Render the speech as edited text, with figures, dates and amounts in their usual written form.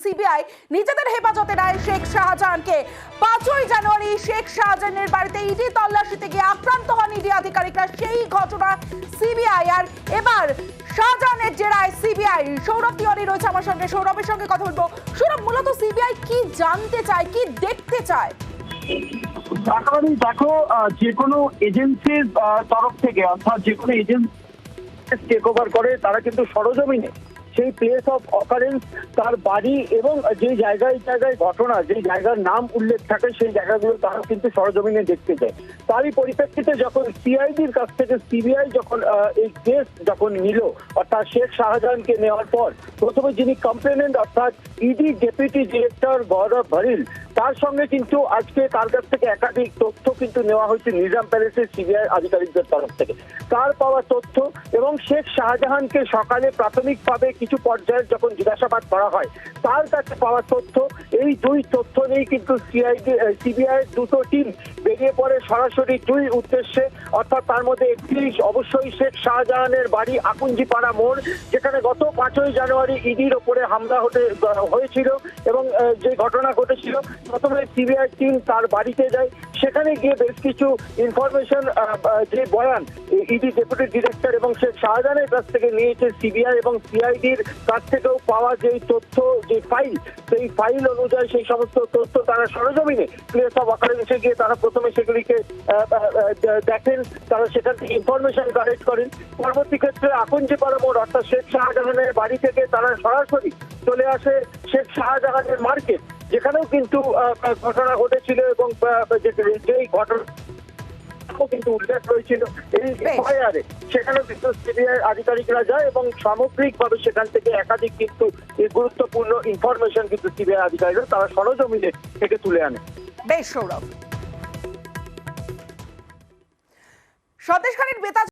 CBI নিজেদের হেফাজতে নেয় শেখ শাহজাহানকে। 5ই জানুয়ারি শেখ শাহজাহানের বাড়িতে ইডি তল্লাশিতে গিয়ে আক্রান্ত হন ইডি আধিকারিকরা। সেই ঘটনা সিবিআই আর এবার শাহজাহানের জেরায় সিবিআই। সৌরভ তিওয়ারি রয়েছে আমার সঙ্গে, সৌরভের সঙ্গে কথা বলবো। সৌরভ, মূলত সিবিআই কি জানতে চায়, কি দেখতে চায়? দেখো, যে কোনো এজেন্সির তরফ থেকে, অর্থাৎ যে কোনো এজেন্সি টেক ওভার করে, তারা কিন্তু সরজমিনে সেই প্লেস অফ অকারেন্স, তার বাড়ি এবং যে জায়গায় ঘটনা, যে জায়গার নাম উল্লেখ থাকে, সেই জায়গাগুলো তারা কিন্তু সরজমিনে দেখতে যায়। তারই পরিপ্রেক্ষিতে যখন সিআইডির কাছ থেকে সিবিআই যখন এই কেস যখন নিল, অর্থাৎ শেখ শাহজাহানকে নেওয়ার পর প্রথমে যিনি কমপ্লেনেন্ট অর্থাৎ ইডি ডেপুটি ডিরেক্টর গৌরব ভরিল, তার সঙ্গে কিন্তু আজকে তার কাছ থেকে একাধিক তথ্য কিন্তু নেওয়া হয়েছে নিজাম প্যালেসের সিবিআই আধিকারিকদের তরফ থেকে। তার পাওয়া তথ্য এবং শেখ শাহজাহানকে সকালে প্রাথমিকভাবে কিছু পর্যায়ে যখন জিজ্ঞাসাবাদ করা হয়, তার কাছে পাওয়া তথ্য, এই দুই তথ্য নিয়েই কিন্তু সিবিআই দুটো টিম বেরিয়ে পড়ে সরাসরি দুই উদ্দেশ্যে। অর্থাৎ তার মধ্যে একটি অবশ্যই শেখ শাহজাহানের বাড়ি আকুঞ্জিপাড়া মোড়, যেখানে গত 5ই জানুয়ারি ইডির ওপরে হামলা হয়েছিল এবং যে ঘটনা ঘটেছিল, প্রথমে সিবিআই টিম তার বাড়িতে যায়। সেখানে গিয়ে বেশ কিছু ইনফরমেশন, যে বয়ান ইডি ডেপুটি ডিরেক্টর এবং শেখ শাহজাহানের কাছ থেকে নিয়েছে সিবিআই এবং সিআইডির কাছ থেকেও পাওয়া যে তথ্য, যে ফাইল, সেই ফাইল অনুযায়ী সেই সমস্ত তথ্য তারা সরজমিনে প্লেস অফ অকারেন্সে গিয়ে তারা প্রথমে সেগুলিকে দেখেন, তারা সেখান থেকে ইনফরমেশন কালেক্ট করেন। পরবর্তী ক্ষেত্রে আকুঞ্জিপাড়া মোড় অর্থাৎ শেখ শাহজাহানের বাড়ি থেকে তারা সরাসরি চলে আসে শেখ শাহজাহানের মার্কেট, যেখানেও কিন্তু ঘটনা ঘটেছিল এবং যেই ঘটনা কিন্তু উল্লেখ রয়েছিল এই এফআইআরে, সেখানেও কিন্তু সিবিআই আধিকারিকরা যায় এবং সামগ্রিকভাবে সেখান থেকে একাধিক কিন্তু গুরুত্বপূর্ণ ইনফরমেশন কিন্তু সিবিআই আধিকারিকরা তারা সরজমিনে থেকে তুলে আনে। বেশ সৌরভ, সন্দেশখালীর বেতাজ